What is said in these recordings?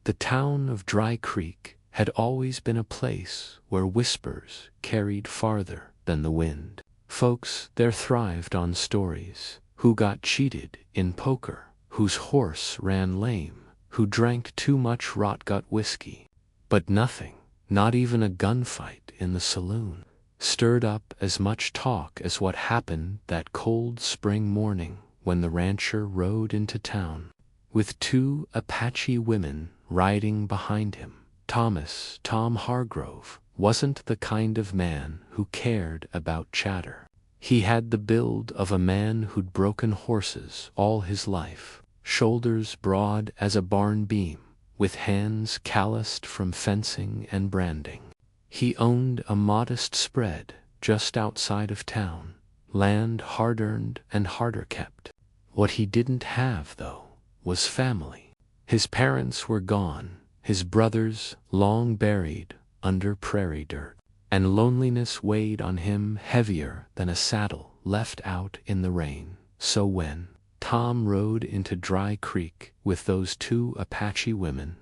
The town of Dry Creek had always been a place where whispers carried farther than the wind. Folks there thrived on stories: who got cheated in poker, whose horse ran lame, who drank too much rot-gut whiskey. But nothing, not even a gunfight in the saloon, stirred up as much talk as what happened that cold spring morning when the rancher rode into town with 2 Apache women riding behind him. Tom Hargrove wasn't the kind of man who cared about chatter. He had the build of a man who'd broken horses all his life, shoulders broad as a barn beam, with hands calloused from fencing and branding. He owned a modest spread just outside of town, land hard-earned and harder kept. What he didn't have, though, was family. His parents were gone, his brothers long buried under prairie dirt, and loneliness weighed on him heavier than a saddle left out in the rain. So when Tom rode into Dry Creek with those 2 Apache women,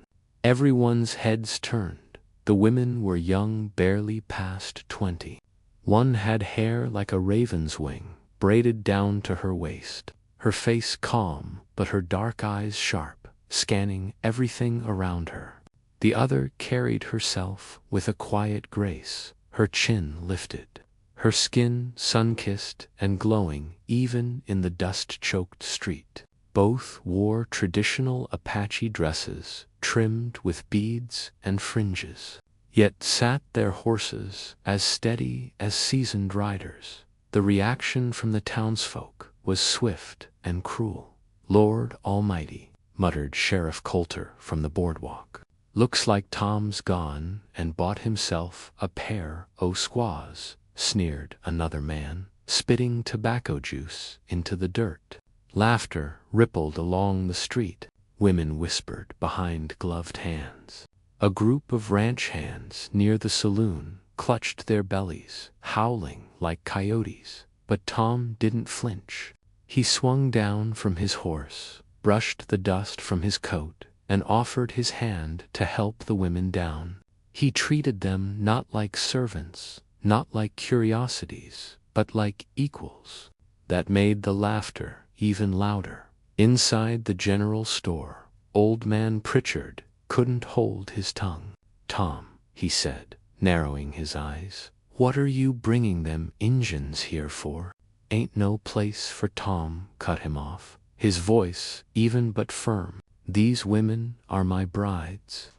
everyone's heads turned. The women were young, barely past 20. One had hair like a raven's wing, braided down to her waist, her face calm but her dark eyes sharp, scanning everything around her. The other carried herself with a quiet grace, her chin lifted, her skin sun-kissed and glowing even in the dust-choked street. Both wore traditional Apache dresses, trimmed with beads and fringes, yet sat their horses as steady as seasoned riders. The reaction from the townsfolk was swift and cruel. "Lord Almighty," muttered Sheriff Coulter from the boardwalk. "Looks like Tom's gone and bought himself a pair o' squaws," sneered another man, spitting tobacco juice into the dirt. Laughter rippled along the street. Women whispered behind gloved hands. A group of ranch hands near the saloon clutched their bellies, howling like coyotes. But Tom didn't flinch. He swung down from his horse, brushed the dust from his coat, and offered his hand to help the women down. He treated them not like servants, not like curiosities, but like equals. That made the laughter even louder. Inside the general store, old man Pritchard couldn't hold his tongue. "Tom," he said, narrowing his eyes, "what are you bringing them Injuns here for?" "Ain't no place for Tom," cut him off, his voice even but firm. "These women are my brides."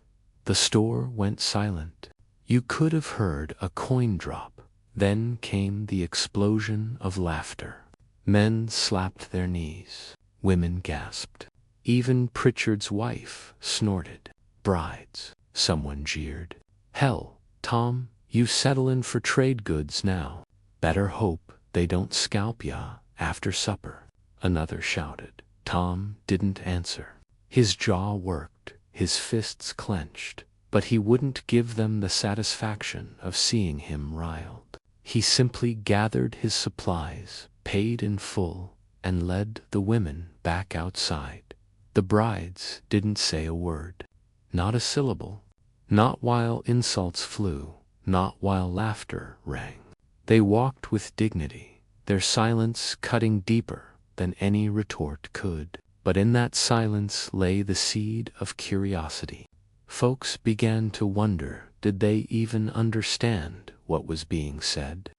The store went silent. You could have heard a coin drop. Then came the explosion of laughter. Men slapped their knees. Women gasped. Even Pritchard's wife snorted. "Brides," someone jeered. "Hell, Tom, you settlin' for trade goods now. Better hope they don't scalp ya after supper," another shouted. Tom didn't answer. His jaw worked, his fists clenched, but he wouldn't give them the satisfaction of seeing him riled. He simply gathered his supplies, paid in full, and led the women back outside. The brides didn't say a word. Not a syllable. Not while insults flew, not while laughter rang. They walked with dignity, their silence cutting deeper than any retort could. But in that silence lay the seed of curiosity. Folks began to wonder, did they even understand what was being said?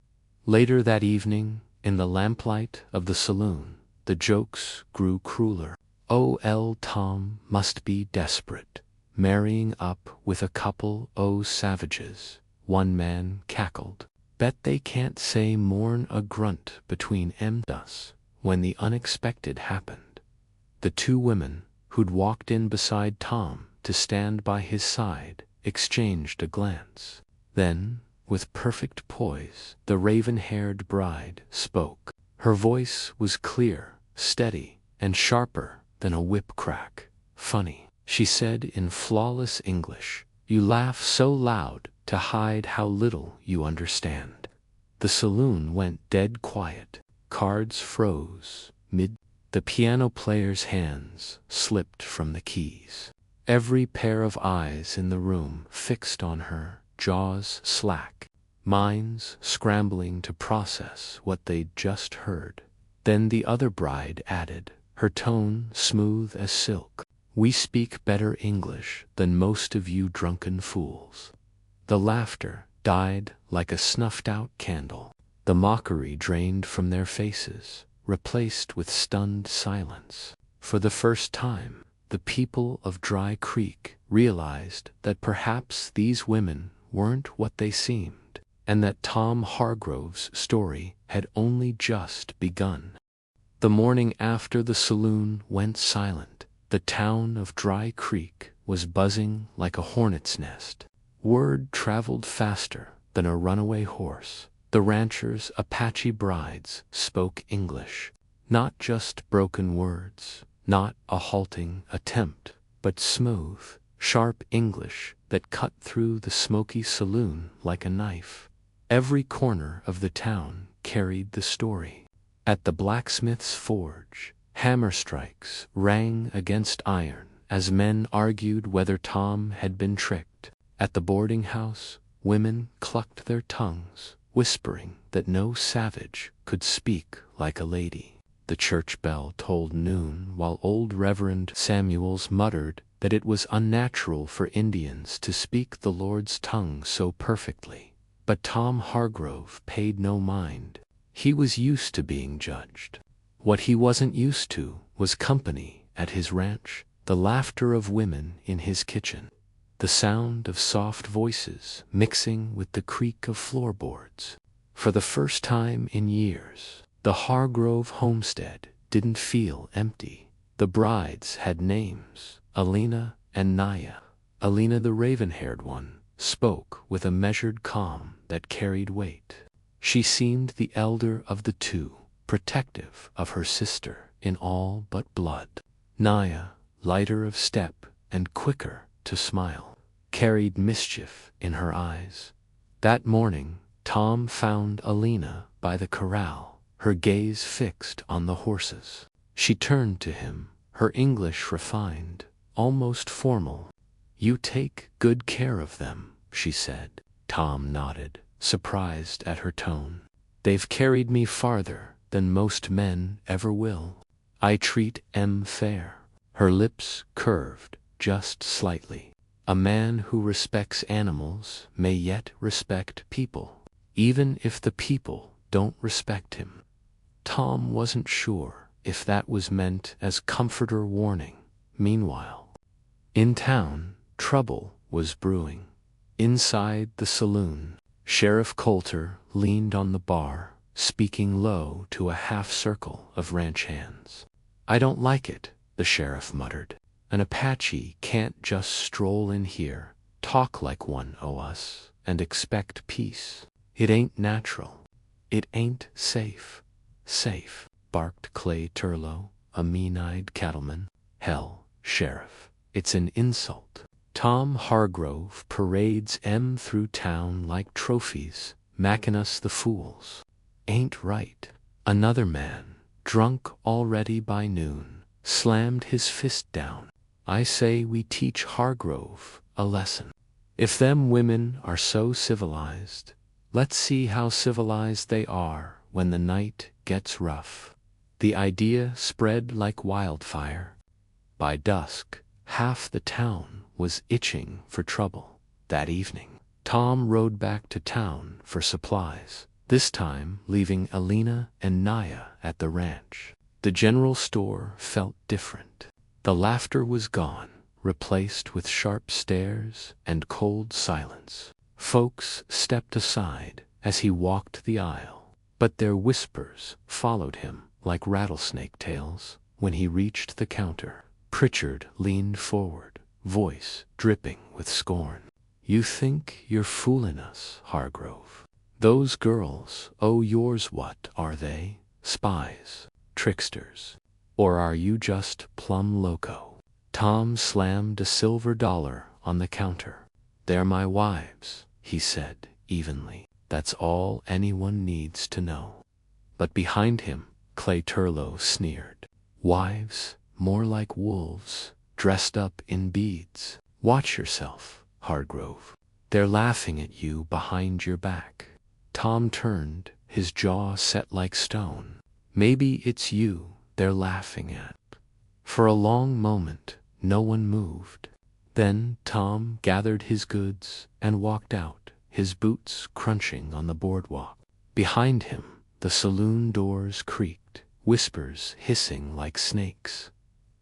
Later that evening, in the lamplight of the saloon, the jokes grew crueler. Tom must be desperate, marrying up with a couple o' savages, one man cackled. Bet they can't say more'n a grunt between us when the unexpected happened. The 2 women, who'd walked in beside Tom to stand by his side, exchanged a glance. Then, with perfect poise, the raven-haired bride spoke. Her voice was clear, steady, and sharper than a whip crack. "Funny," she said in flawless English. "You laugh so loud to hide how little you understand." The saloon went dead quiet. Cards froze mid. The piano player's hands slipped from the keys. every pair of eyes in the room fixed on her, jaws slack, minds scrambling to process what they'd just heard. Then the other bride added, her tone smooth as silk, "We speak better English than most of you drunken fools." The laughter died like a snuffed-out candle. The mockery drained from their faces, replaced with stunned silence. For the first time, the people of Dry Creek realized that perhaps these women weren't what they seemed, and that Tom Hargrove's story had only just begun. The morning after the saloon went silent, the town of Dry Creek was buzzing like a hornet's nest. Word traveled faster than a runaway horse. The ranchers' Apache brides spoke English, not just broken words, not a halting attempt, but smooth, sharp English that cut through the smoky saloon like a knife. Every corner of the town carried the story. At the blacksmith's forge, hammer strikes rang against iron as men argued whether Tom had been tricked. At the boarding house, women clucked their tongues, whispering that no savage could speak like a lady. The church bell tolled noon while old Reverend Samuels muttered that it was unnatural for Indians to speak the Lord's tongue so perfectly. But Tom Hargrove paid no mind. He was used to being judged. What he wasn't used to was company at his ranch, the laughter of women in his kitchen, the sound of soft voices mixing with the creak of floorboards. For the first time in years, the Hargrove homestead didn't feel empty. The brides had names, Alina and Naya. Alina, the raven-haired one, spoke with a measured calm that carried weight. She seemed the elder of the two, protective of her sister in all but blood. Naya, lighter of step and quicker to smile, carried mischief in her eyes. That morning, Tom found Alina by the corral, her gaze fixed on the horses. She turned to him, her English refined, almost formal. "You take good care of them," she said. Tom nodded, surprised at her tone. "They've carried me farther than most men ever will. I treat 'em fair." Her lips curved just slightly. A man who respects animals may yet respect people, even if the people don't respect him. Tom wasn't sure if that was meant as comfort or warning. Meanwhile, in town, trouble was brewing. Inside the saloon, Sheriff Coulter leaned on the bar, speaking low to a half-circle of ranch hands. "I don't like it," the sheriff muttered. "An Apache can't just stroll in here, talk like one o' us, and expect peace. It ain't natural. It ain't safe." "Safe," barked Clay Turlow, a mean-eyed cattleman. "Hell, Sheriff, it's an insult. Tom Hargrove parades 'em through town like trophies, mackin' us the fools. Ain't right." Another man, drunk already by noon, slammed his fist down. "I say we teach Hargrove a lesson. If them women are so civilized, let's see how civilized they are when the night gets rough." The idea spread like wildfire. By dusk, half the town was itching for trouble. That evening, Tom rode back to town for supplies, this time leaving Alina and Naya at the ranch. The general store felt different. The laughter was gone, replaced with sharp stares and cold silence. Folks stepped aside as he walked the aisle, but their whispers followed him like rattlesnake tails. When he reached the counter, Pritchard leaned forward, voice dripping with scorn. "You think you're fooling us, Hargrove. Those girls o' yours, what are they? Spies? Tricksters? Or are you just plumb loco?" Tom slammed a silver dollar on the counter. "They're my wives," he said evenly. "That's all anyone needs to know." But behind him, Clay Turlow sneered. "Wives? More like wolves. dressed up in beads. Watch yourself, Hargrove. They're laughing at you behind your back. Tom turned, his jaw set like stone. Maybe it's you they're laughing at. For a long moment, no one moved. Then Tom gathered his goods and walked out, his boots crunching on the boardwalk. Behind him, the saloon doors creaked, whispers hissing like snakes.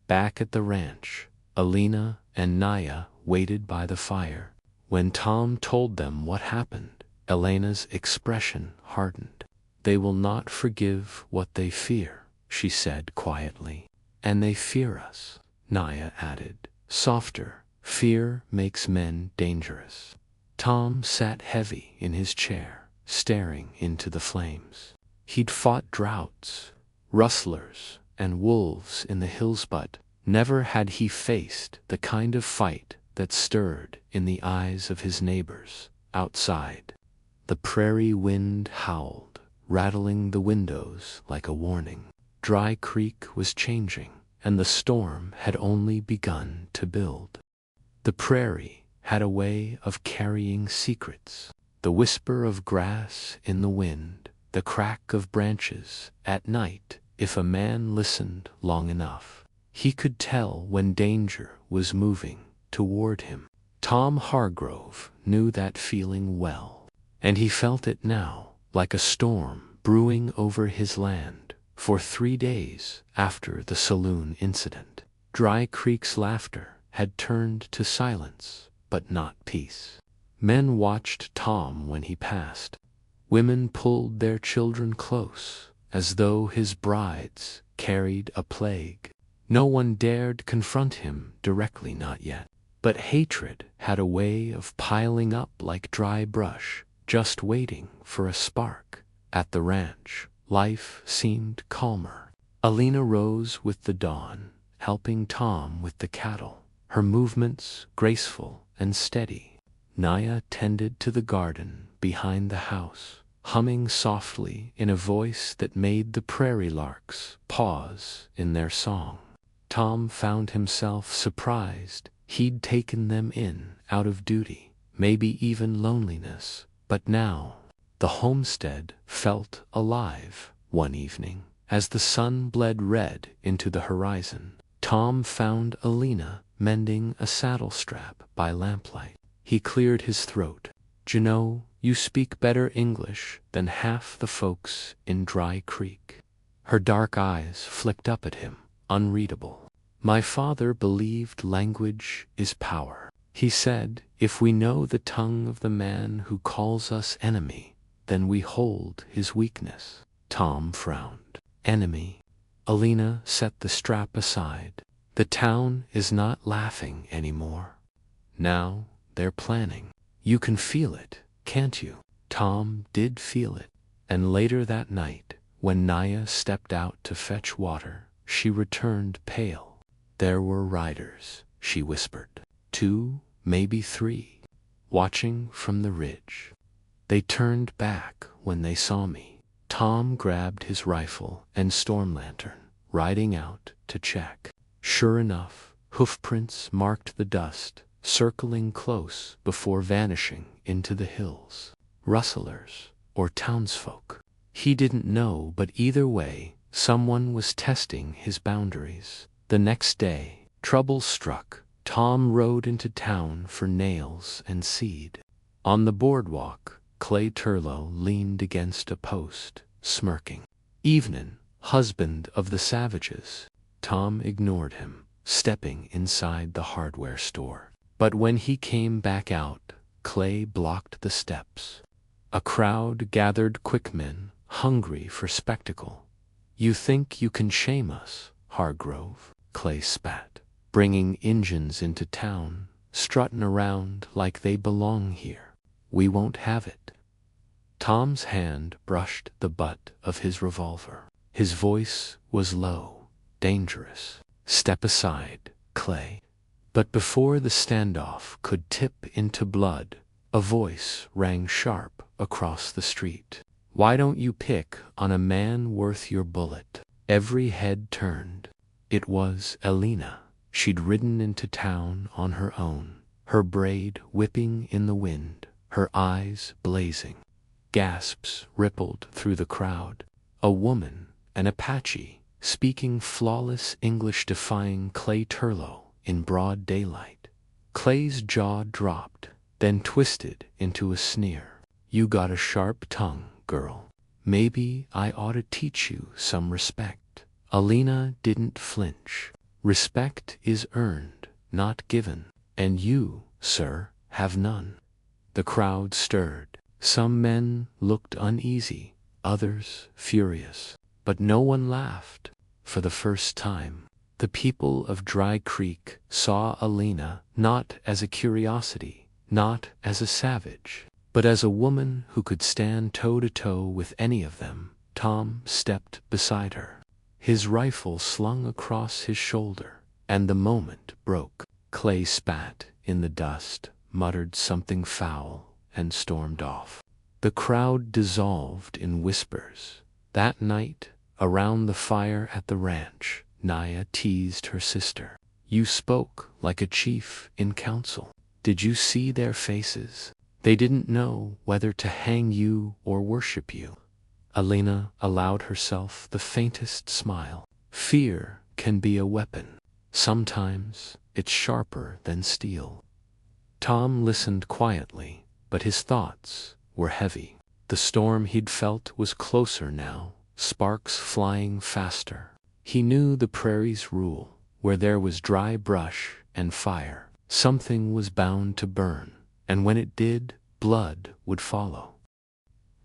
Back at the ranch, Alina and Naya waited by the fire. When Tom told them what happened, Elena's expression hardened. They will not forgive what they fear, she said quietly. And they fear us, Naya added, softer. Fear makes men dangerous. Tom sat heavy in his chair, staring into the flames. He'd fought droughts, rustlers, and wolves in the hills, but never had he faced the kind of fight that stirred in the eyes of his neighbors outside. The prairie wind howled, rattling the windows like a warning. Dry Creek was changing, and the storm had only begun to build. The prairie had a way of carrying secrets. The whisper of grass in the wind, the crack of branches at night. If a man listened long enough, he could tell when danger was moving toward him. Tom Hargrove knew that feeling well, and he felt it now, like a storm brewing over his land. For 3 days after the saloon incident, Dry Creek's laughter had turned to silence, but not peace. Men watched Tom when he passed. Women pulled their children close, as though his brides carried a plague. No one dared confront him directly, not yet. But hatred had a way of piling up like dry brush, just waiting for a spark. At the ranch, life seemed calmer. Alina rose with the dawn, helping Tom with the cattle, her movements graceful and steady. Naya tended to the garden behind the house, humming softly in a voice that made the prairie larks pause in their song. Tom found himself surprised. He'd taken them in out of duty, maybe even loneliness, but now the homestead felt alive. One evening, as the sun bled red into the horizon, Tom found Alina mending a saddle strap by lamplight. He cleared his throat. "Juno, you speak better English than half the folks in Dry Creek." Her dark eyes flicked up at him, unreadable. "My father believed language is power. He said, if we know the tongue of the man who calls us enemy, then we hold his weakness." Tom frowned. "Enemy?" Alina set the strap aside. "The town is not laughing anymore. Now they're planning. You can feel it, can't you?" Tom did feel it, and later that night, when Naya stepped out to fetch water, she returned pale. "There were riders," she whispered. "2, maybe 3, watching from the ridge. They turned back when they saw me." Tom grabbed his rifle and storm lantern, riding out to check. Sure enough, hoofprints marked the dust, circling close before vanishing into the hills. Rustlers or townsfolk. He didn't know, but either way, someone was testing his boundaries. The next day, trouble struck. Tom rode into town for nails and seed. On the boardwalk, Clay Turlow leaned against a post, smirking. "Evenin', husband of the savages." Tom ignored him, stepping inside the hardware store. But when he came back out, Clay blocked the steps. A crowd gathered, quick men, hungry for spectacle. "You think you can shame us, Hargrove?" Clay spat. "Bringing Injuns into town, strutting around like they belong here. We won't have it." Tom's hand brushed the butt of his revolver. His voice was low, dangerous. "Step aside, Clay." But before the standoff could tip into blood, a voice rang sharp across the street. "Why don't you pick on a man worth your bullet?" Every head turned. It was Alina, She'd ridden into town on her own, her braid whipping in the wind, her eyes blazing. Gasps rippled through the crowd. A woman, an Apache, speaking flawless English defying Clay Turlough in broad daylight. Clay's jaw dropped, then twisted into a sneer. "You got a sharp tongue, girl. Maybe I ought to teach you some respect." Alina didn't flinch. "Respect is earned, not given, and you, sir, have none." The crowd stirred. Some men looked uneasy, others furious, but no one laughed. For the first time, the people of Dry Creek saw Alina not as a curiosity, not as a savage, but as a woman who could stand toe-to-toe with any of them. Tom stepped beside her, his rifle slung across his shoulder, and the moment broke. Clay spat in the dust, muttered something foul, and stormed off. The crowd dissolved in whispers. That night, around the fire at the ranch, Naya teased her sister. "You spoke like a chief in council. Did you see their faces? They didn't know whether to hang you or worship you." Alina allowed herself the faintest smile. Fear can be a weapon. Sometimes it's sharper than steel. Tom listened quietly, but his thoughts were heavy. The storm he'd felt was closer now, sparks flying faster. He knew the prairie's rule: where there was dry brush and fire, something was bound to burn, and when it did, blood would follow.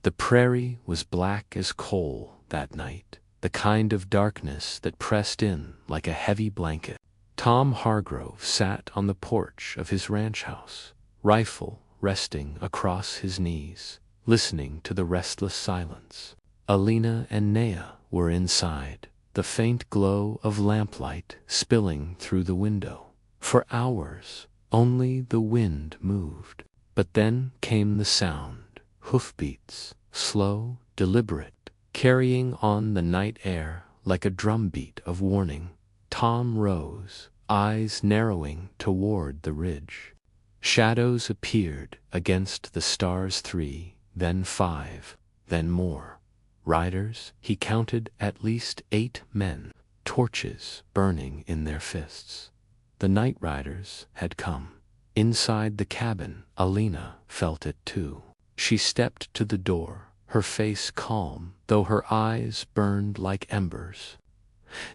The prairie was black as coal that night, the kind of darkness that pressed in like a heavy blanket. Tom Hargrove sat on the porch of his ranch house, rifle resting across his knees, listening to the restless silence. Alina and Naya were inside, the faint glow of lamplight spilling through the window. For hours, only the wind moved. But then came the sound, hoofbeats, slow, deliberate, carrying on the night air like a drumbeat of warning. Tom rose, eyes narrowing toward the ridge. Shadows appeared against the stars, 3, then 5, then more. Riders, he counted at least 8 men, torches burning in their fists. The night riders had come. Inside the cabin, Alina felt it too. She stepped to the door, her face calm, though her eyes burned like embers.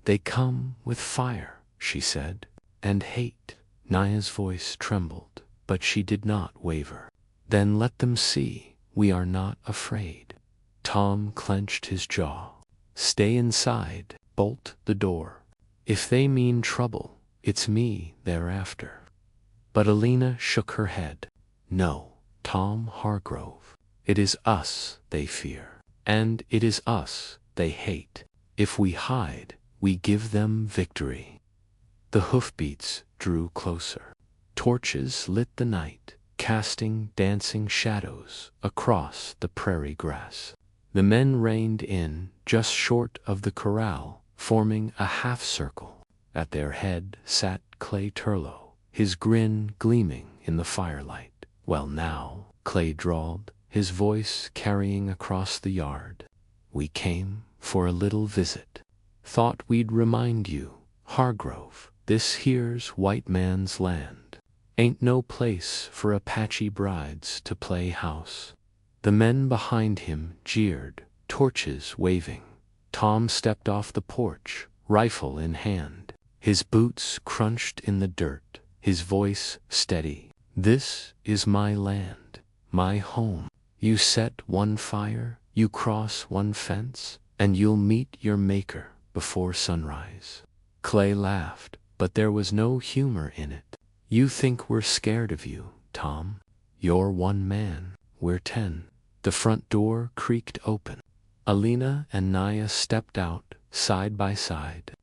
"They come with fire," she said, "and hate." Naya's voice trembled, but she did not waver. "Then let them see we are not afraid." Tom clenched his jaw. "Stay inside, bolt the door. If they mean trouble, it's me they're after." But Alina shook her head. "No, Tom Hargrove. It is us they fear, and it is us they hate. If we hide, we give them victory." The hoofbeats drew closer. Torches lit the night, casting dancing shadows across the prairie grass. The men reined in just short of the corral, forming a half-circle. At their head sat Clay Turlough, his grin gleaming in the firelight. "Well now," Clay drawled, his voice carrying across the yard, "we came for a little visit. Thought we'd remind you, Hargrove, this here's white man's land. Ain't no place for Apache brides to play house." The men behind him jeered, torches waving. Tom stepped off the porch, rifle in hand. His boots crunched in the dirt, his voice steady. "This is my land, my home. You set one fire, you cross one fence, and you'll meet your maker before sunrise." Clay laughed, but there was no humor in it. "You think we're scared of you, Tom. You're one man, we're 10. The front door creaked open. Alina and Naya stepped out, side by side.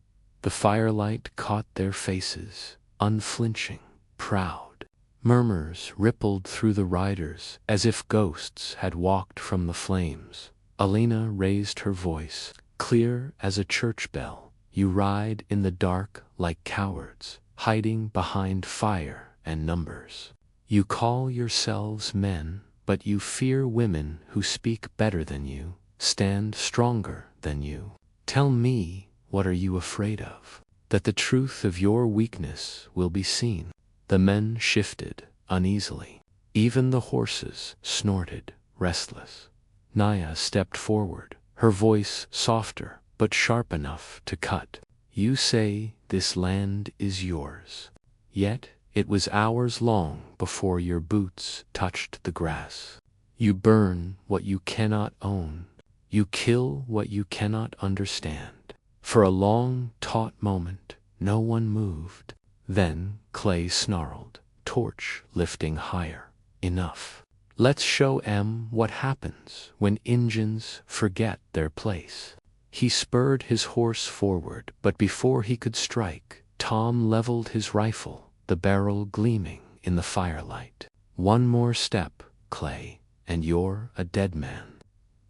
The firelight caught their faces, unflinching, proud. Murmurs rippled through the riders as if ghosts had walked from the flames. Alina raised her voice, clear as a church bell. "You ride in the dark like cowards, hiding behind fire and numbers. You call yourselves men, but you fear women who speak better than you, stand stronger than you. Tell me, what are you afraid of? That the truth of your weakness will be seen. The men shifted uneasily. Even the horses snorted, restless. Naya stepped forward, her voice softer but sharp enough to cut. You say this land is yours. Yet it was hours long before your boots touched the grass. You burn what you cannot own. You kill what you cannot understand. For a long, taut moment, no one moved. Then Clay snarled, torch lifting higher. Enough. Let's show 'em what happens when Injuns forget their place. He spurred his horse forward, but before he could strike, Tom leveled his rifle, the barrel gleaming in the firelight. One more step, Clay, and you're a dead man.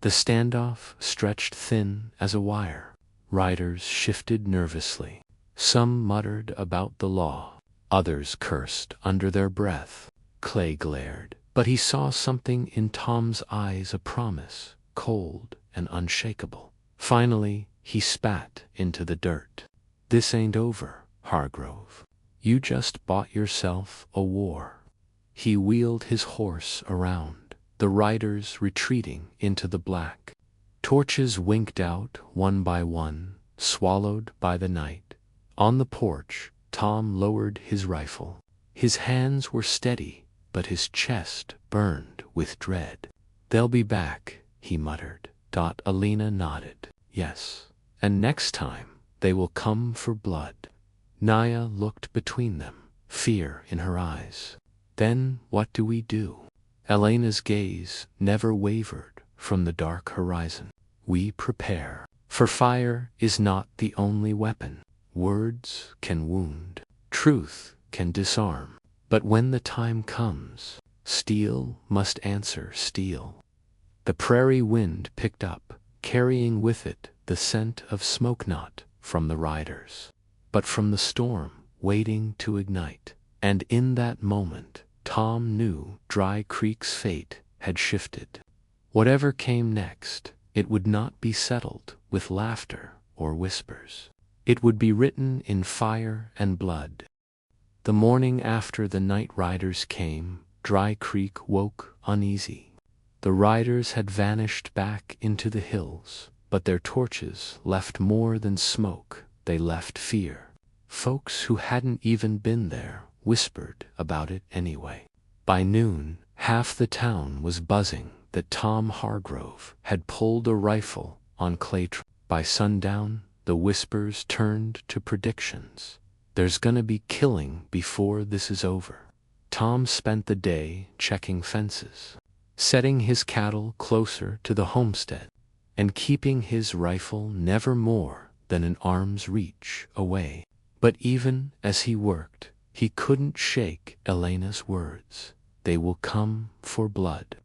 The standoff stretched thin as a wire. Riders shifted nervously. Some muttered about the law. Others cursed under their breath. Clay glared, but he saw something in Tom's eyes, a promise, cold and unshakable. Finally, he spat into the dirt. This ain't over, Hargrove. You just bought yourself a war. He wheeled his horse around, the riders retreating into the black. Torches winked out one by one, swallowed by the night. On the porch, Tom lowered his rifle. His hands were steady, but his chest burned with dread. They'll be back, he muttered. Alina nodded. Yes, and next time they will come for blood. Naya looked between them, fear in her eyes. Then what do we do? Elena's gaze never wavered from the dark horizon. We prepare. For fire is not the only weapon. Words can wound. Truth can disarm. But when the time comes, steel must answer steel. The prairie wind picked up, carrying with it the scent of smoke, not from the riders, but from the storm waiting to ignite. And in that moment, Tom knew Dry Creek's fate had shifted. Whatever came next, it would not be settled with laughter or whispers. It would be written in fire and blood. The morning after the night riders came, Dry Creek woke uneasy. The riders had vanished back into the hills, but their torches left more than smoke, they left fear. Folks who hadn't even been there whispered about it anyway. By noon, half the town was buzzing that Tom Hargrove had pulled a rifle on Clay. By sundown, the whispers turned to predictions. There's gonna be killing before this is over. Tom spent the day checking fences, setting his cattle closer to the homestead, and keeping his rifle never more than an arm's reach away. But even as he worked, he couldn't shake Elena's words. They will come for blood.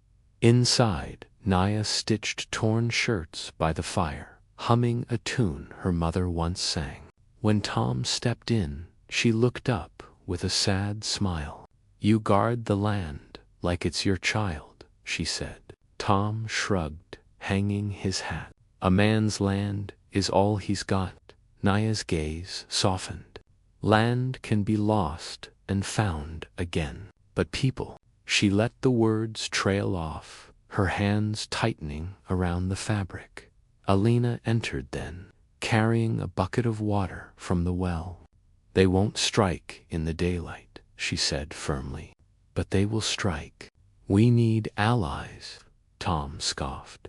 Inside, Naya stitched torn shirts by the fire, humming a tune her mother once sang. When Tom stepped in, she looked up with a sad smile. You guard the land like it's your child, she said. Tom shrugged, hanging his hat. A man's land is all he's got. Naya's gaze softened. Land can be lost and found again, but people. She let the words trail off, her hands tightening around the fabric. Alina entered then, carrying a bucket of water from the well. They won't strike in the daylight, she said firmly, but they will strike. We need allies, Tom scoffed.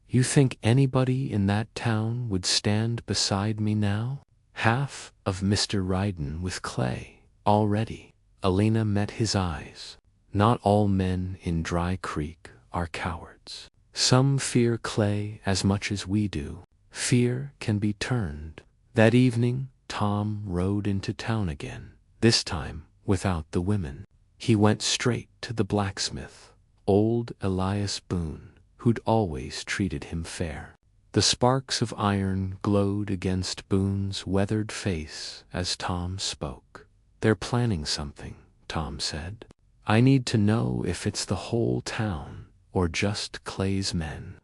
You think anybody in that town would stand beside me now? Half of Mr. Ryden with Clay, already. Alina met his eyes. Not all men in Dry Creek are cowards. Some fear Clay as much as we do. Fear can be turned. That evening, Tom rode into town again, this time without the women. He went straight to the blacksmith, old Elias Boone, who'd always treated him fair. The sparks of iron glowed against Boone's weathered face as Tom spoke. They're planning something, Tom said. I need to know if it's the whole town or just Clay's men.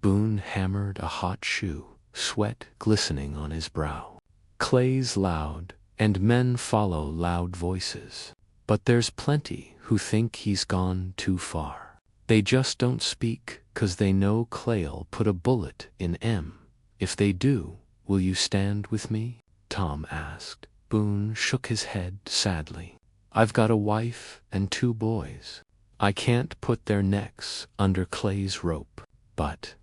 Boone hammered a hot shoe, sweat glistening on his brow. Clay's loud, and men follow loud voices. But there's plenty who think he's gone too far. They just don't speak 'cause they know Clay'll put a bullet in M. If they do, will you stand with me? Tom asked. Boone shook his head sadly. I've got a wife and 2 boys. I can't put their necks under Clay's rope. But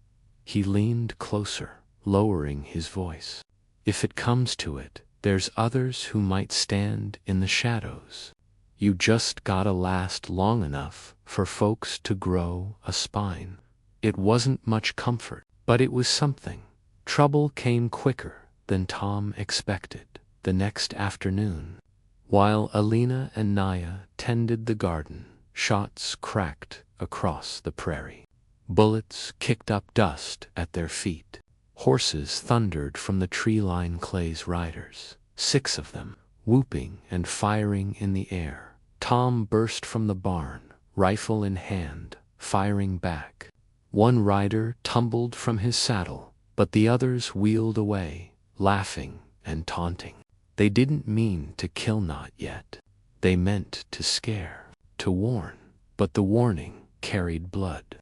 he leaned closer, lowering his voice. If it comes to it, there's others who might stand in the shadows. You just gotta last long enough for folks to grow a spine. It wasn't much comfort, but it was something. Trouble came quicker than Tom expected the next afternoon. While Alina and Naya tended the garden, shots cracked across the prairie. Bullets kicked up dust at their feet. Horses thundered from the tree-line Clay's riders, 6 of them, whooping and firing in the air. Tom burst from the barn, rifle in hand, firing back. One rider tumbled from his saddle, but the others wheeled away, laughing and taunting. They didn't mean to kill not yet. They meant to scare, to warn, but the warning carried blood.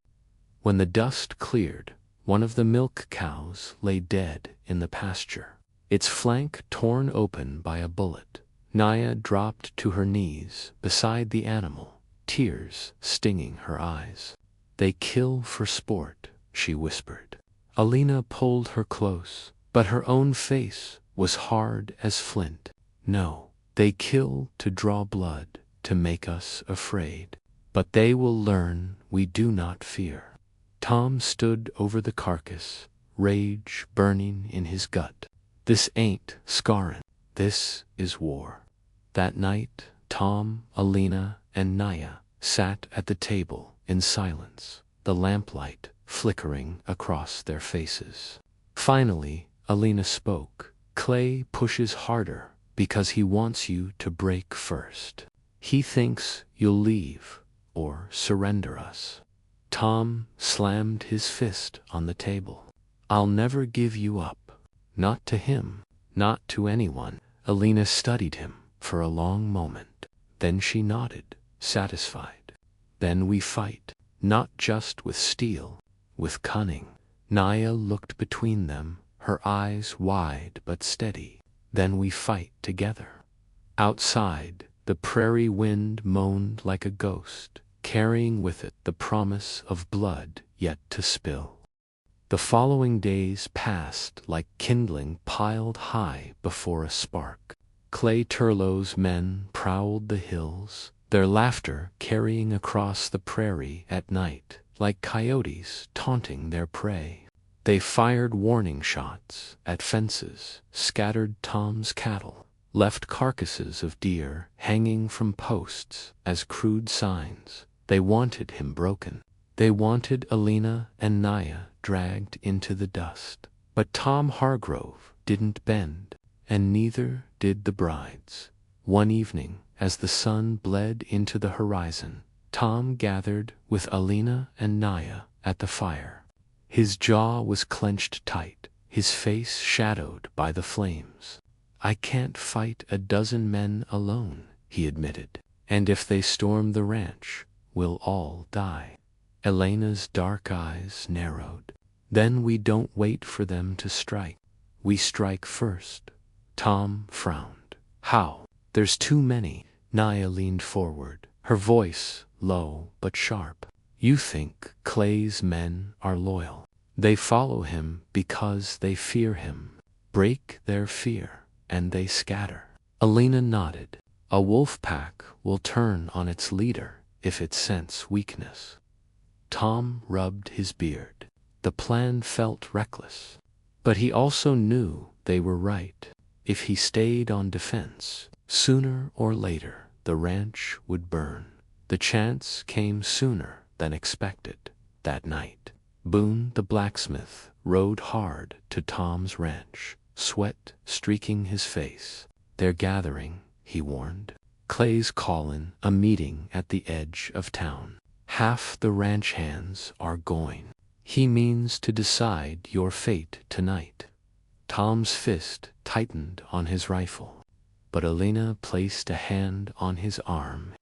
When the dust cleared, one of the milk cows lay dead in the pasture, its flank torn open by a bullet. Naya dropped to her knees beside the animal, tears stinging her eyes. They kill for sport, she whispered. Alina pulled her close, but her own face was hard as flint. No, they kill to draw blood, to make us afraid. But they will learn we do not fear. Tom stood over the carcass, rage burning in his gut. This ain't scarrin', this is war. That night, Tom, Alina, and Naya sat at the table in silence, the lamplight flickering across their faces. Finally, Alina spoke. Clay pushes harder because he wants you to break first. He thinks you'll leave or surrender us. Tom slammed his fist on the table. I'll never give you up. Not to him, not to anyone. Alina studied him for a long moment. Then she nodded, satisfied. Then we fight, not just with steel, with cunning. Naya looked between them, her eyes wide but steady. Then we fight together. Outside, the prairie wind moaned like a ghost, carrying with it the promise of blood yet to spill. The following days passed like kindling piled high before a spark. Clay Turlow's men prowled the hills, their laughter carrying across the prairie at night, like coyotes taunting their prey. They fired warning shots at fences, scattered Tom's cattle, left carcasses of deer hanging from posts as crude signs. They wanted him broken. They wanted Alina and Naya dragged into the dust. But Tom Hargrove didn't bend, and neither did the brides. One evening, as the sun bled into the horizon, Tom gathered with Alina and Naya at the fire. His jaw was clenched tight, his face shadowed by the flames. I can't fight a dozen men alone, he admitted. And if they storm the ranch, we'll all die. Elena's dark eyes narrowed. Then we don't wait for them to strike. We strike first. Tom frowned. How? There's too many. Naya leaned forward, her voice low but sharp. You think Clay's men are loyal. They follow him because they fear him. Break their fear, and they scatter. Alina nodded. A wolf pack will turn on its leader if it scents weakness. Tom rubbed his beard. The plan felt reckless. But he also knew they were right. If he stayed on defense, sooner or later the ranch would burn. The chance came sooner than expected. That night, Boone the blacksmith rode hard to Tom's ranch, sweat streaking his face. They're gathering, he warned. Clay's callin' a meeting at the edge of town. Half the ranch hands are going. He means to decide your fate tonight. Tom's fist tightened on his rifle, but Alina placed a hand on his arm.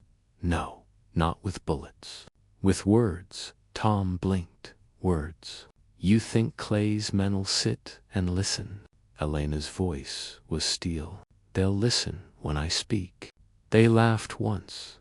No, not with bullets. With words. Tom blinked. Words. You think Clay's men'll sit and listen? Elena's voice was steel. They'll listen when I speak. They laughed once.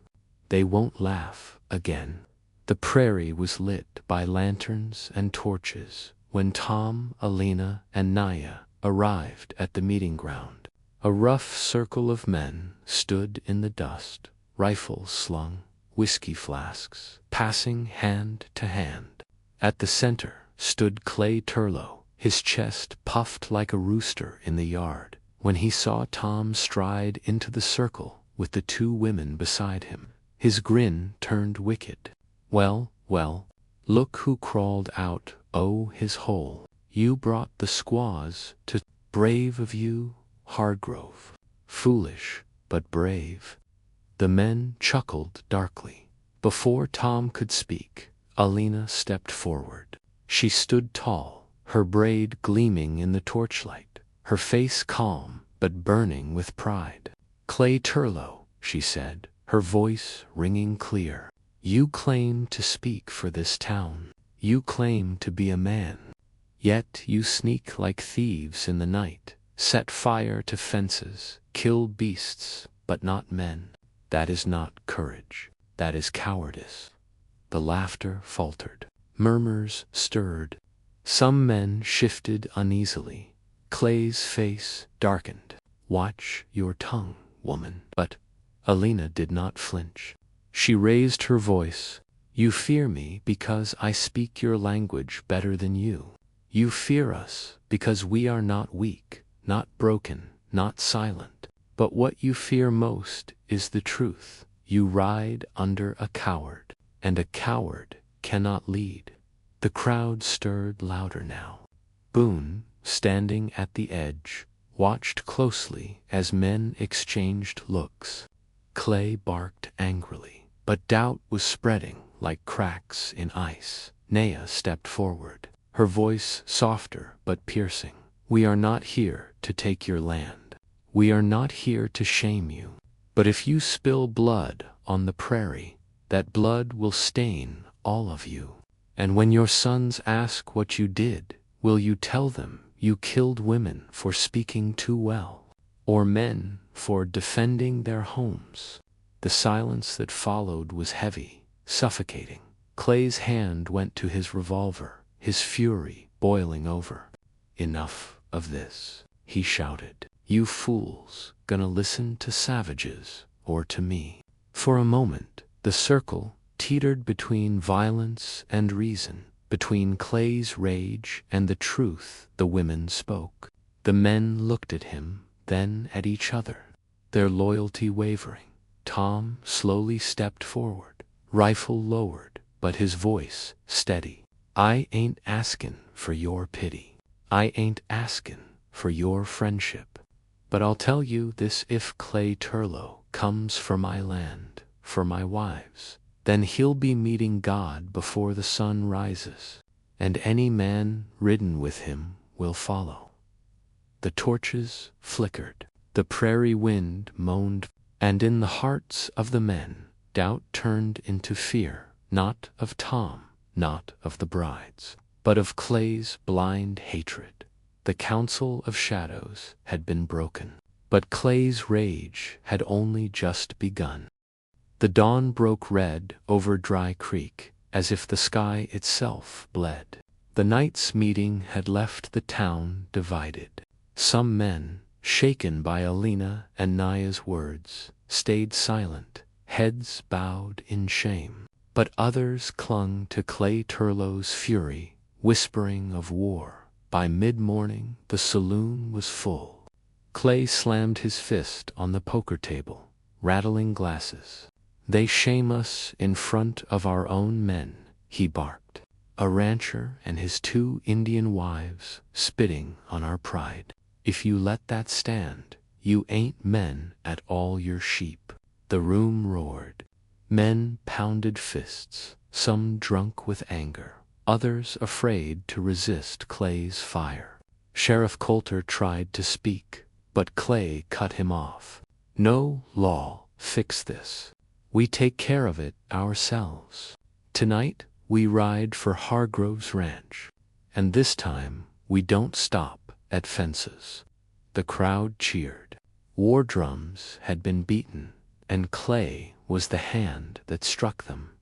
They won't laugh again. The prairie was lit by lanterns and torches when Tom, Alina, and Naya arrived at the meeting ground. A rough circle of men stood in the dust, rifles slung, whiskey flasks passing hand to hand. At the center stood Clay Turlow, his chest puffed like a rooster in the yard, when he saw Tom stride into the circle with the two women beside him. His grin turned wicked. Well, well, look who crawled out o' his hole. You brought the squaws to. Brave of you, Hargrove. Foolish, but brave. The men chuckled darkly. Before Tom could speak, Alina stepped forward. She stood tall, her braid gleaming in the torchlight, her face calm but burning with pride. Clay Turlow, she said, her voice ringing clear. You claim to speak for this town. You claim to be a man. Yet you sneak like thieves in the night, set fire to fences, kill beasts, but not men. That is not courage. That is cowardice. The laughter faltered. Murmurs stirred. Some men shifted uneasily. Clay's face darkened. Watch your tongue, woman. But Alina did not flinch. She raised her voice. You fear me because I speak your language better than you. You fear us because we are not weak, not broken, not silent. But what you fear most is the truth. You ride under a coward, and a coward cannot lead. The crowd stirred louder now. Boone, standing at the edge, watched closely as men exchanged looks. Clay barked angrily, but doubt was spreading like cracks in ice. Naya stepped forward, her voice softer but piercing. We are not here to take your land. We are not here to shame you. But if you spill blood on the prairie, that blood will stain all of you. And when your sons ask what you did, will you tell them you killed women for speaking too well, or men for defending their homes? The silence that followed was heavy, suffocating. Clay's hand went to his revolver, his fury boiling over. Enough of this, he shouted. You fools, gonna listen to savages or to me? For a moment, the circle teetered between violence and reason, between Clay's rage and the truth the women spoke. The men looked at him, then at each other, their loyalty wavering. Tom slowly stepped forward, rifle lowered, but his voice steady. I ain't askin' for your pity. I ain't askin' for your friendship. But I'll tell you this, if Clay Turlow comes for my land, for my wives, then he'll be meeting God before the sun rises, and any man ridden with him will follow. The torches flickered, the prairie wind moaned, and in the hearts of the men, doubt turned into fear, not of Tom, not of the brides, but of Clay's blind hatred. The council of shadows had been broken, but Clay's rage had only just begun. The dawn broke red over Dry Creek, as if the sky itself bled. The night's meeting had left the town divided. Some men, shaken by Alina and Naya's words, stayed silent, heads bowed in shame. But others clung to Clay Turlow's fury, whispering of war. By mid-morning, the saloon was full. Clay slammed his fist on the poker table, rattling glasses. They shame us in front of our own men, he barked. A rancher and his 2 Indian wives spitting on our pride. If you let that stand, You ain't men at all, you're sheep. The room roared. Men pounded fists, some drunk with anger, others afraid to resist Clay's fire. Sheriff Coulter tried to speak, but Clay cut him off. No law fix this. We take care of it ourselves. Tonight we ride for Hargrove's ranch, and this time we don't stop at fences. The crowd cheered. War drums had been beaten, and Clay was the hand that struck them.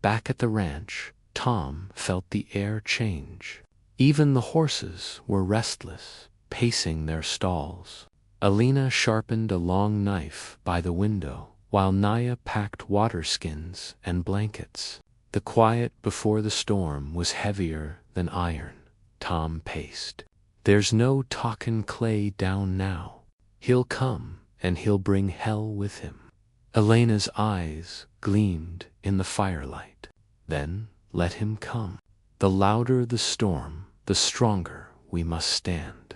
Back at the ranch, Tom felt the air change. Even the horses were restless, pacing their stalls. Alina sharpened a long knife by the window, while Naya packed water skins and blankets. The quiet before the storm was heavier than iron. Tom paced. There's no talkin' Clay down now. He'll come, and he'll bring hell with him. Elena's eyes gleamed in the firelight. Then let him come. The louder the storm, the stronger we must stand.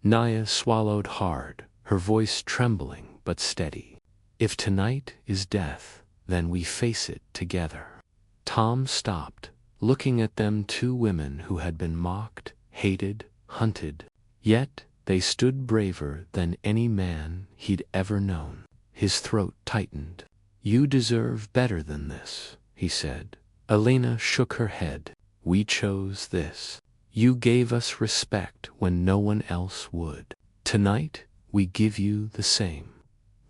Naya swallowed hard, her voice trembling but steady. If tonight is death, then we face it together. Tom stopped, looking at them, two women who had been mocked, hated, hunted. Yet they stood braver than any man he'd ever known. His throat tightened. You deserve better than this, he said. Elena shook her head. We chose this. You gave us respect when no one else would. Tonight we give you the same.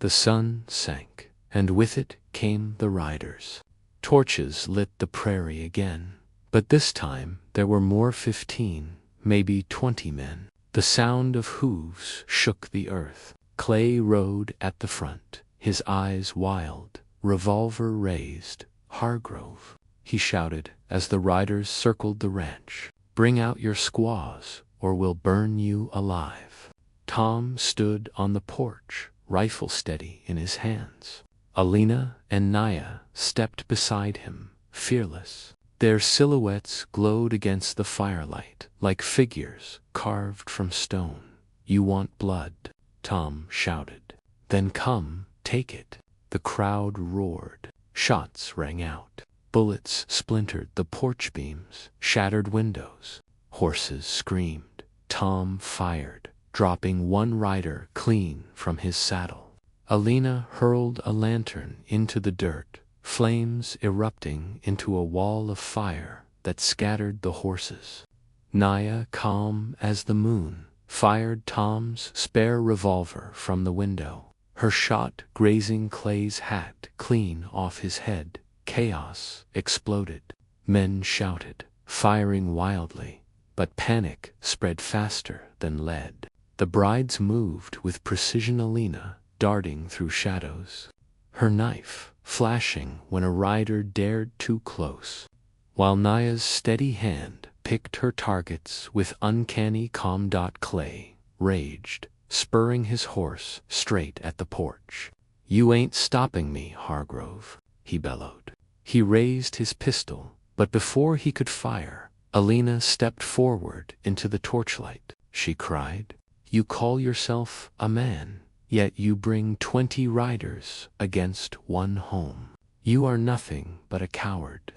The sun sank, and with it came the riders. Torches lit the prairie again, but this time there were more 15, maybe 20 men. The sound of hooves shook the earth. Clay rode at the front, his eyes wild, revolver raised. Hargrove, he shouted as the riders circled the ranch. Bring out your squaws, or we'll burn you alive. Tom stood on the porch, rifle steady in his hands. Alina and Naya stepped beside him, fearless. Their silhouettes glowed against the firelight, like figures carved from stone. You want blood, Tom shouted. Then come, take it. The crowd roared. Shots rang out. Bullets splintered the porch beams, shattered windows. Horses screamed. Tom fired, dropping one rider clean from his saddle. Alina hurled a lantern into the dirt, flames erupting into a wall of fire that scattered the horses. Naya, calm as the moon, fired Tom's spare revolver from the window, her shot grazing Clay's hat clean off his head. Chaos exploded. Men shouted, firing wildly, but panic spread faster than lead. The brides moved with precision, Alina darting through shadows, her knife flashing when a rider dared too close, while Naya's steady hand picked her targets with uncanny calm. Clay raged, spurring his horse straight at the porch. You ain't stopping me, Hargrove, he bellowed. He raised his pistol, but before he could fire, Alina stepped forward into the torchlight. She cried, You call yourself a man, yet you bring 20 riders against one home. You are nothing but a coward.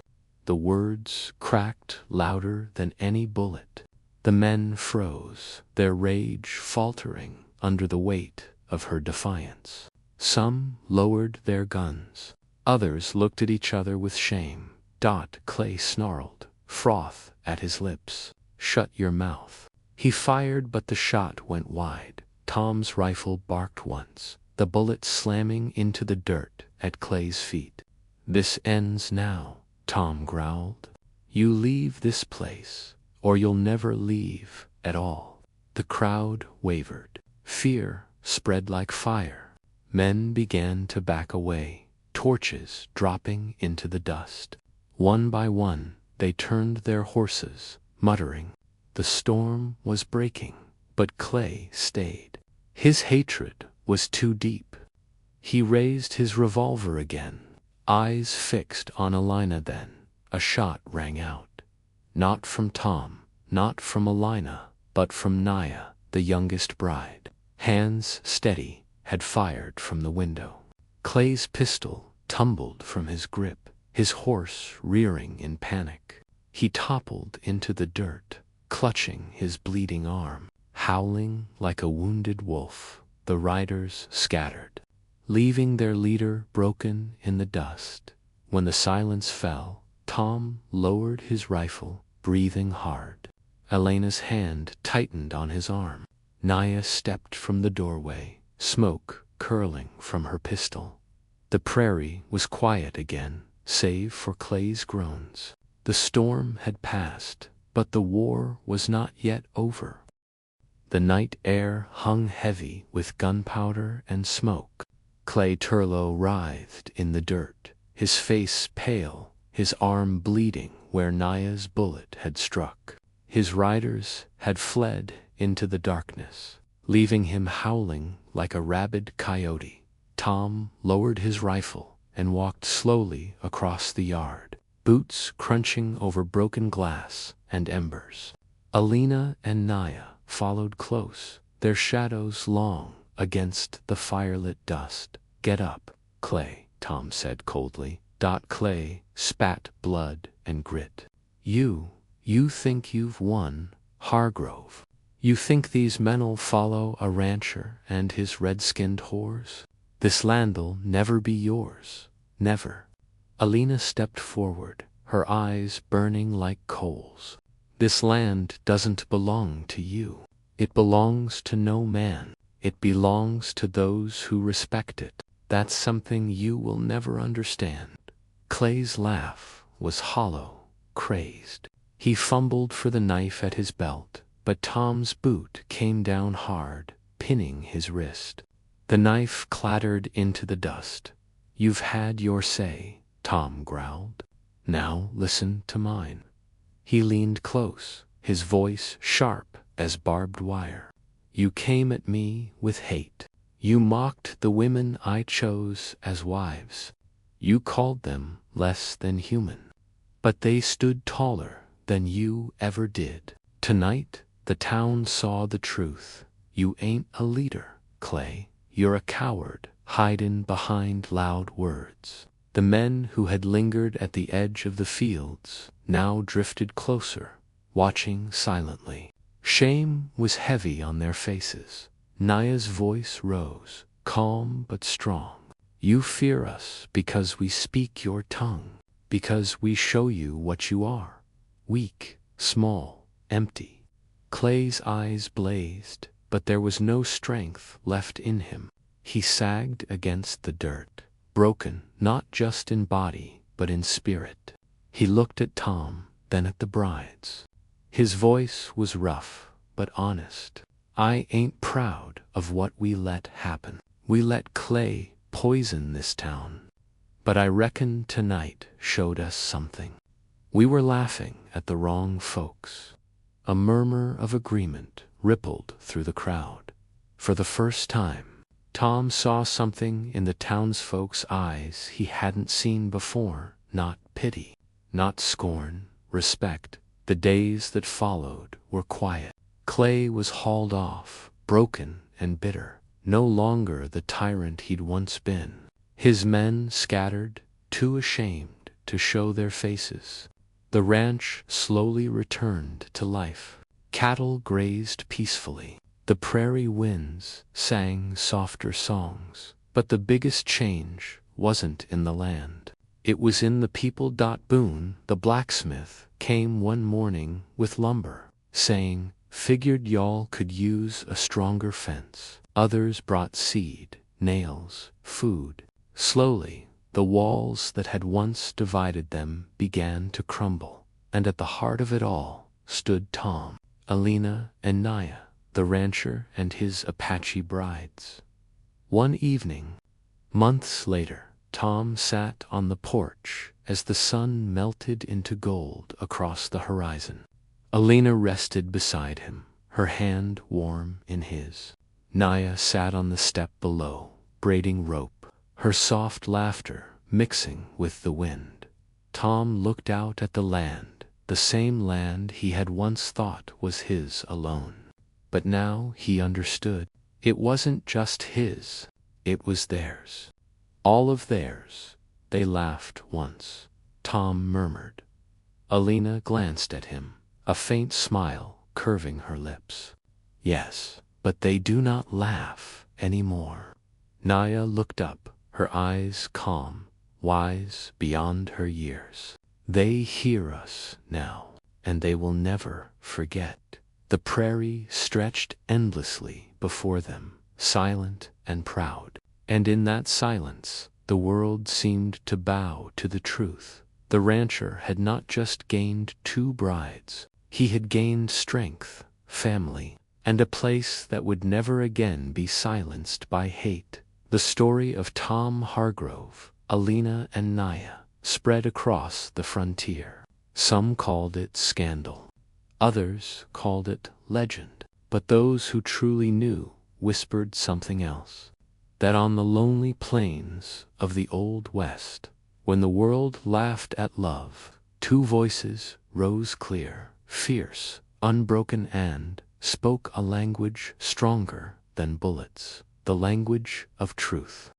The words cracked louder than any bullet. The men froze, their rage faltering under the weight of her defiance. Some lowered their guns. Others looked at each other with shame. Clay snarled, froth at his lips. Shut your mouth. He fired, but the shot went wide. Tom's rifle barked once, the bullet slamming into the dirt at Clay's feet. This ends now, Tom growled. You leave this place, or you'll never leave at all. The crowd wavered. Fear spread like fire. Men began to back away, torches dropping into the dust. One by one, they turned their horses, muttering. The storm was breaking, but Clay stayed. His hatred was too deep. He raised his revolver again, eyes fixed on Alina. Then a shot rang out. Not from Tom, not from Alina, but from Naya, the youngest bride. hands steady, had fired from the window. Clay's pistol tumbled from his grip, his horse rearing in panic. He toppled into the dirt, clutching his bleeding arm. Howling like a wounded wolf, the riders scattered, leaving their leader broken in the dust. When the silence fell, Tom lowered his rifle, breathing hard. Elena's hand tightened on his arm. Naya stepped from the doorway, smoke curling from her pistol. The prairie was quiet again, save for Clay's groans. The storm had passed, but the war was not yet over. The night air hung heavy with gunpowder and smoke. Clay Turlough writhed in the dirt, his face pale, his arm bleeding where Naya's bullet had struck. His riders had fled into the darkness, leaving him howling like a rabid coyote. Tom lowered his rifle and walked slowly across the yard, boots crunching over broken glass and embers. Elena and Naya followed close, their shadows long against the firelit dust. "Get up, Clay," Tom said coldly. Clay spat blood and grit. You think you've won, Hargrove? You think these men'll follow a rancher and his red-skinned whores? This land'll never be yours, never." Elena stepped forward, her eyes burning like coals. "This land doesn't belong to you. It belongs to no man. It belongs to those who respect it. That's something you will never understand." Clay's laugh was hollow, crazed. He fumbled for the knife at his belt, but Tom's boot came down hard, pinning his wrist. The knife clattered into the dust. "You've had your say," Tom growled. "Now listen to mine." He leaned close, his voice sharp as barbed wire. "You came at me with hate. You mocked the women I chose as wives. You called them less than human. But they stood taller than you ever did. Tonight, the town saw the truth. You ain't a leader, Clay. You're a coward, hiding behind loud words." The men who had lingered at the edge of the fields now drifted closer, watching silently. Shame was heavy on their faces. Naya's voice rose, calm but strong. "You fear us because we speak your tongue, because we show you what you are. Weak, small, empty." Clay's eyes blazed, but there was no strength left in him. He sagged against the dirt, broken not just in body but in spirit. He looked at Tom, then at the brides. His voice was rough but honest. "I ain't proud of what we let happen. We let Clay poison this town. But I reckon tonight showed us something. We were laughing at the wrong folks." A murmur of agreement rippled through the crowd. For the first time, Tom saw something in the townsfolk's eyes he hadn't seen before. Not pity, not scorn, respect. The days that followed were quiet. Clay was hauled off, broken and bitter, no longer the tyrant he'd once been. His men scattered, too ashamed to show their faces. The ranch slowly returned to life. Cattle grazed peacefully. The prairie winds sang softer songs. But the biggest change wasn't in the land. It was in the people. Boone, the blacksmith, came one morning with lumber, saying, "Figured y'all could use a stronger fence." Others brought seed, nails, food. Slowly, the walls that had once divided them began to crumble, and at the heart of it all stood Tom, Elena, and Naya, the rancher and his Apache brides. One evening, months later, Tom sat on the porch as the sun melted into gold across the horizon. Elena rested beside him, her hand warm in his. Naya sat on the step below, braiding rope, her soft laughter mixing with the wind. Tom looked out at the land, the same land he had once thought was his alone. But now he understood. It wasn't just his, it was theirs. All of theirs. They laughed once, Tom murmured. Alina glanced at him, a faint smile curving her lips. Yes, but they do not laugh anymore. Naya looked up, her eyes calm, wise beyond her years. They hear us now, and they will never forget. The prairie stretched endlessly before them, silent and proud. And in that silence, the world seemed to bow to the truth. The rancher had not just gained 2 brides. He had gained strength, family, and a place that would never again be silenced by hate. The story of Tom Hargrove, Alina, and Naya spread across the frontier. Some called it scandal. Others called it legend. But those who truly knew whispered something else. That on the lonely plains of the Old West, when the world laughed at love, 2 voices rose clear, fierce, unbroken, and spoke a language stronger than bullets, the language of truth.